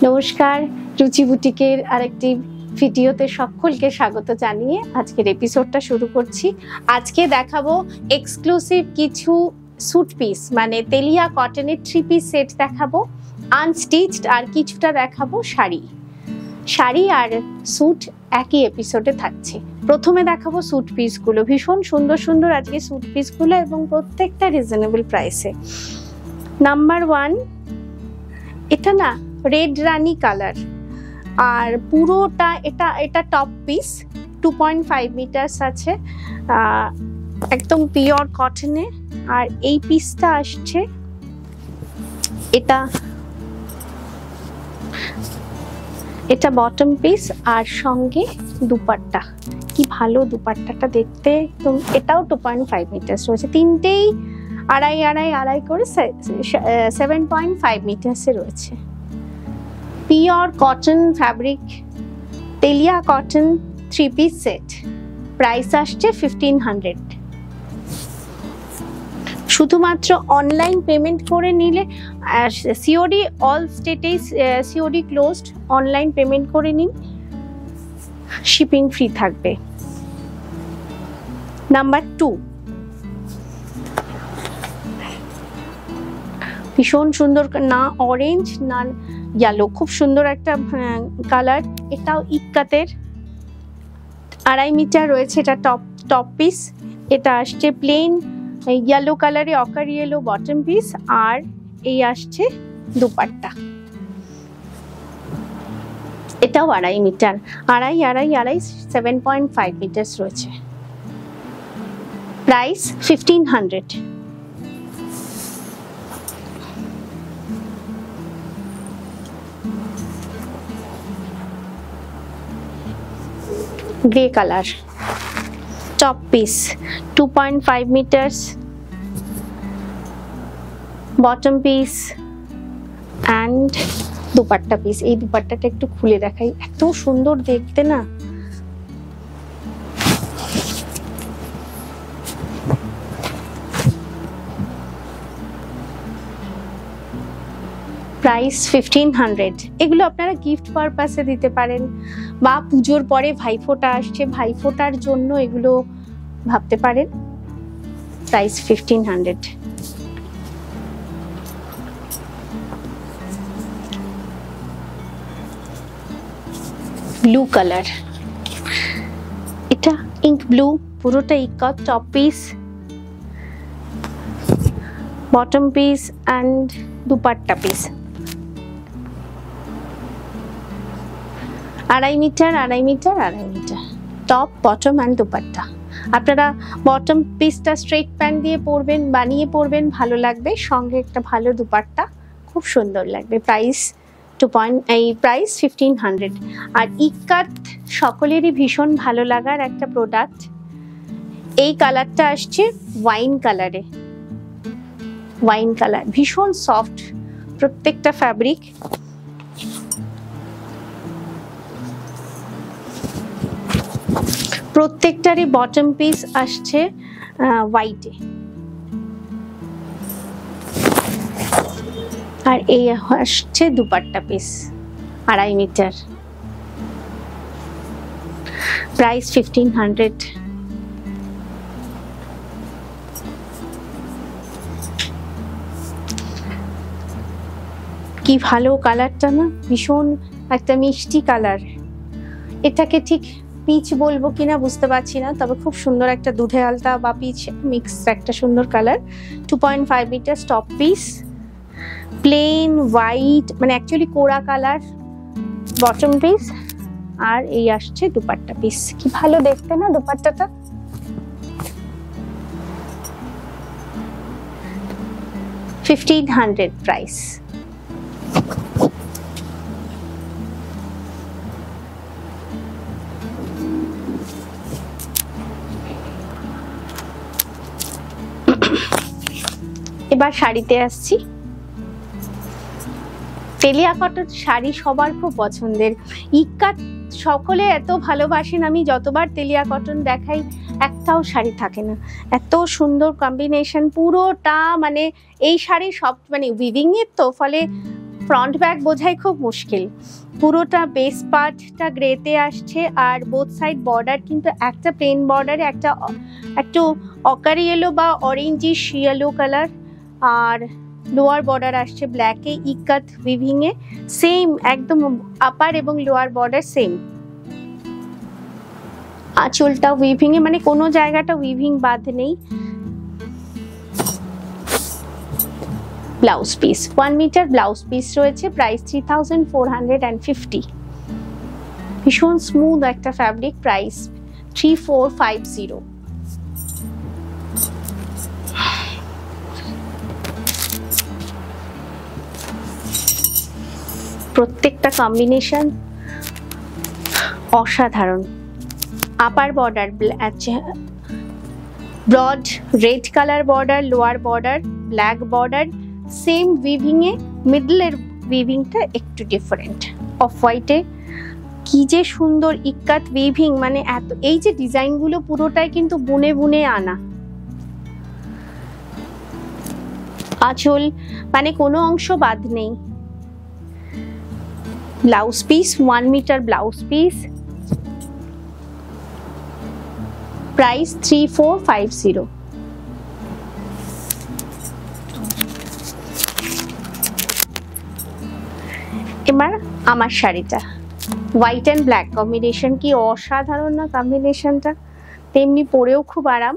নমস্কার, রুচি বুটিকের আরেকটি ভিডিওতে সকলকে স্বাগত জানিয়ে আজকের এপিসোডটা শুরু করছি। আজকে দেখাবো এক্সক্লুসিভ কিছু স্যুট পিস, মানে তেলিয়া কটনের 3 পিস সেট দেখাবো, আনস্টিচড, আর কিছুটা দেখাবো শাড়ি আর স্যুট একই এপিসোডে থাকছে। প্রথমে দেখাবো স্যুট পিসগুলো, ভীষণ সুন্দর সুন্দর আজকে স্যুট পিসগুলো এবং প্রত্যেকটা রিজনেবল প্রাইসে। নাম্বার 1, এটা না রেড রানী কালার, আর পুরোটা এটা টপ পিস, 2.5 মিটার্স আছে, একদম পিওর কটনে। আর এই পিসটা আসছে, এটা বটম পিস আর সঙ্গে দুপাট্টা। কি ভালো দুপাট্টাটা দেখতে, একদম। এটাও 2.5 মিটার্স রয়েছে, তিনটেই আড়াই করে 7.5 মিটার্সে রয়েছে। Pure cotton fabric Telia cotton 3 piece set, price আসছে 1500। শুধুমাত্র অনলাইন পেমেন্ট করে নিলে, সিওডি অল স্টেটেই সিওডি ক্লোজড, অনলাইন পেমেন্ট করে নিন, শিপিং ফ্রি থাকবে। নাম্বার 2, ভীষণ সুন্দর, না অরেঞ্জ না ইয়েলো, খুব সুন্দর একটা কালার। এটাও ইক্কাতের, 2.5 মিটার রয়েছে, এটা টপ পিস। এটা আসছে প্লেন ইয়েলো কালারে, অকার ইয়েলো বটম পিস, আর এই আসছে দুপাট্টা। এটাও 2.5 মিটার, আড়াই 7.5 মিটার্স রয়েছে। Price 1500। Grey colour top piece, 2.5 metres bottom piece and dupatta piece. এই দুপাট্টাটা একটু খুলে দেখাই, এত সুন্দর দেখতে না। প্রাইস 1500। এগুলো আপনারা গিফট পারপাসে দিতে পারেন, বা পুজোর পরে ভাইফোঁটা আসছে, ভাইফোঁটার জন্য এগুলো ভাবতে পারেন। প্রাইস 1500। ব্লু কালার, এটা ইঙ্ক ব্লু, পুরোটা ikat, top piece bottom piece and dupatta piece. 2.5 metre top, bottom and dupatta. আপনারা বটম পিসটা স্ট্রেট প্যান্ট দিয়ে পরবেন, বানিয়ে পরবেন, ভালো লাগবে, সঙ্গে একটা ভালো দুপাট্টা, খুব সুন্দর লাগবে। প্রাইস 1500। আর ইক্কাত সকলেরই ভীষণ ভালো লাগার একটা প্রোডাক্ট। এই কালারটা আসছে ওয়াইন কালার, ভীষণ সফট প্রত্যেকটা ফ্যাব্রিক। প্রত্যেকটারই বটম পিস আসছে হোয়াইটে, আর এই আসছে দুপাট্টা পিস 2.5 মিটার। প্রাইস 1500। কি ভালো কালারটা না, ভীষণ একটা মিষ্টি কালার। এটাকে ঠিক পিচ বলবো কিনা বুঝতে পারছি না, তবে খুব সুন্দর একটা দুধে আলতা বা পিচ মিক্স একটা সুন্দর colour. 2.5 metre top piece, plain white, মানে অ্যাকচুয়ালি কোরা কালার বটম পিস, আর এই আসছে দুপাট্টা পিস। কি ভালো দেখতে না দুপাট্টাটা। $1500 প্রাইস। এবার শাড়িতে আসছি। তেলিয়া কটন শাড়ি সবার খুব পছন্দের, ইক্কাত সকলে এত ভালোবাসেন। আমি যতবার তেলিয়া কটন দেখাই একটাও শাড়ি থাকে না, এত সুন্দর কম্বিনেশন পুরোটা। মানে এই শাড়ি সব মানে উইভিং এর তো, ফলে ফ্রন্ট ব্যাক বোঝাই খুব মুশকিল। পুরোটা বেস পার্টটা গ্রেতে আসছে, আর বোথ সাইড বর্ডার কিন্তু একটা প্লেন বর্ডারে একটা একটু অকারি ইয়েলো বা অরেঞ্জিশ ইয়েলো কালার, আর লোয়ার বর্ডার আসছে ব্ল্যাকে ইকাত উইভিং এ, সেম একদম আপার এবং লোয়ার বর্ডার সেম। আঁচলটা উইভিং এ, মানে কোনো জায়গাটা উইভিং বাদ নেই। Blouse piece 1 metre blouse piece রয়েছে, প্রাইস 3450। ভীষণ স্মুথ একটা ফ্যাব্রিক, প্রাইস 3450। প্রত্যেকটা কম্বিনেশন অসাধারণ। Upper border broad red colour border, lower border black border, same weaving এ, মিডলের উইভিংটা একটু ডিফারেন্ট অফ হোয়াইটে। কি যে সুন্দর ইক্কাত উইভিং, মানে এত, এই যে ডিজাইনগুলো পুরোটাই কিন্তু বুনে বুনে আনা। আঁচল মানে কোনো অংশ বাদ নেই। Blouse piece 1 metre blouse piece, price 3450। এবার আমার শাড়িটা হোয়াইট অ্যান্ড ব্ল্যাক কম্বিনেশন, কি অসাধারণ না কম্বিনেশনটা, তেমনি পরেও খুব আরাম।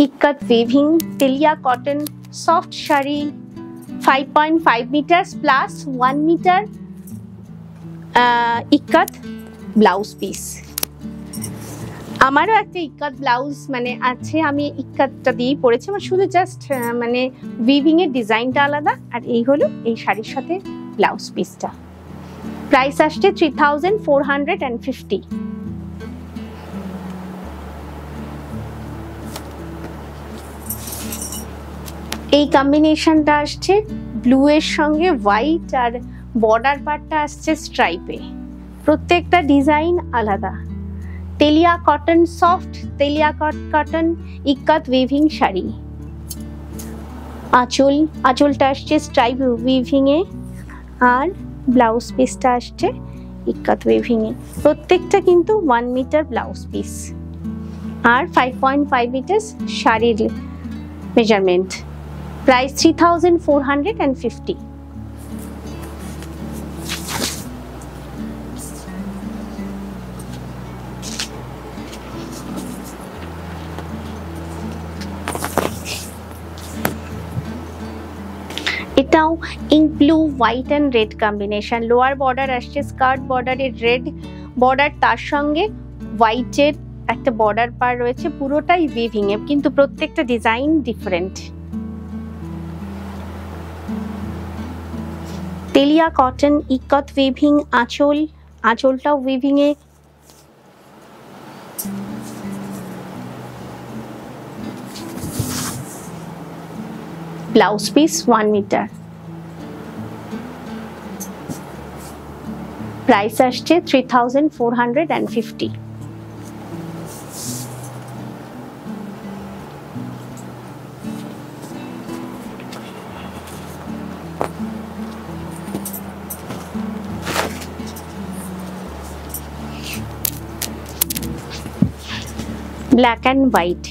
Ikat weaving Telia cotton soft sari, 5.5 metres plus 1 metre ikat blouse piece. আমারও একটা ইক্কাত ব্লাউজ মানে আছে, আমি ইক্কাতটা দিয়েই পরেছি, আমার শুধু জাস্ট মানে উইভিং এর ডিজাইনটা আলাদা, আর এই হলো এই শাড়ির সাথে ব্লাউজ পিসটা। প্রাইস আসছে 3450। এই কম্বিনেশনটা আসছে ব্লু এর সঙ্গে হোয়াইট, আর বর্ডার পার্টটা আসছে স্ট্রাইপে। প্রত্যেকটা ডিজাইন আলাদা। Telia cotton soft Telia cotton ikat weaving sari. আঁচলটা আসছে স্ট্রাইপ উইভিং এ, আর ব্লাউজ পিসটা আসছে ইক্কাত উইভিং এ। প্রত্যেকটা কিন্তু 1 মিটার ব্লাউজ পিস, আর 5.5 মিটার শাড়ির মেজারমেন্ট। প্রাইস 3450। এটাও ink blue white and red combination. Lower border আসছে স্কার্ট বর্ডারের রেড বর্ডার, তার সঙ্গে হোয়াইটের একটা বর্ডার পার রয়েছে, পুরোটাই উইভিং এ, কিন্তু প্রত্যেকটা design different. Telia cotton ikat weaving আঁচলটাও উইভিং এ। ব্লাউজ পিস 1 মিটার, প্রাইস আসছে 3450। ব্ল্যাক অ্যান্ড হোয়াইট,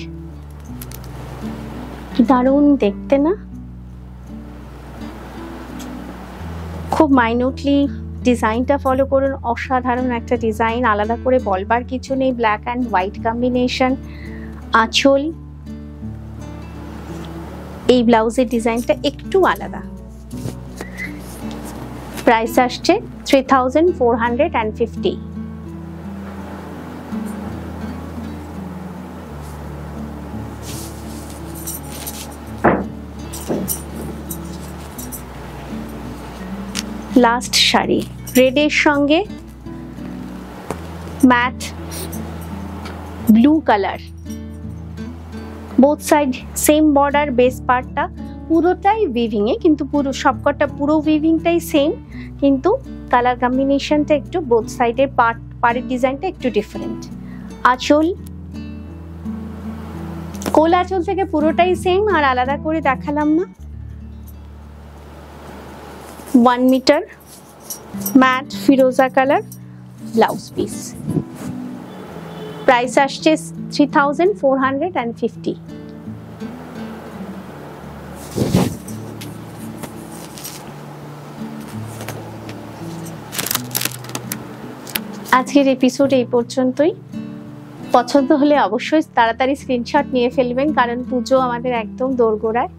দারুণ দেখতে না? খুব মাইনিউটলি ডিজাইনটা ফলো করুন, অসাধারণ একটা ডিজাইন, আলাদা করে বলবার কিছু নেই। Black and white combination. আঁচল, এই ব্লাউজের ডিজাইনটা একটু আলাদা। প্রাইস আসছে 3450। লাস্ট শাড়ি রেডের সঙ্গে matte blue colour, both side same border, base পার্টটা পুরোটাই উইভিং এ, কিন্তু পুরো সবকটা পুরো উইভিংটাই সেম, কিন্তু কালার কম্বিনেশনটা একটু বোথ সাইডের পাড়ের ডিজাইনটা একটু ডিফারেন্ট। আঁচল, কোল আঁচল থেকে পুরোটাই সেম, আর আলাদা করে দেখালাম না। 1 মিটার ম্যাট ফিরোজা কালার ব্লাউজ পিস। প্রাইস আসছে 3450। আজকের এপিসোড এই পর্যন্তই। পছন্দ হলে অবশ্যই তাড়াতাড়ি স্ক্রিনশট নিয়ে ফেলবেন, কারণ পুজো আমাদের একদম দোরগোড়ায়,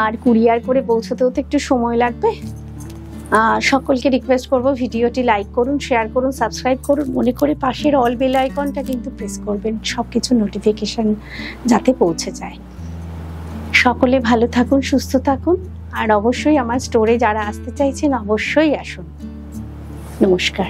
আর কুরিয়ার করে পৌঁছতেও তো একটু সময় লাগবে। সকলকে রিকোয়েস্ট করব ভিডিওটি লাইক করুন, শেয়ার করুন, সাবস্ক্রাইব করুন, মনে করে পাশের অল বেল আইকনটা কিন্তু প্রেস করবেন, সবকিছু নোটিফিকেশন যাতে পৌঁছে যায়। সকলে ভালো থাকুন, সুস্থ থাকুন, আর অবশ্যই আমার স্টোরে যারা আসতে চাইছেন অবশ্যই আসুন। নমস্কার।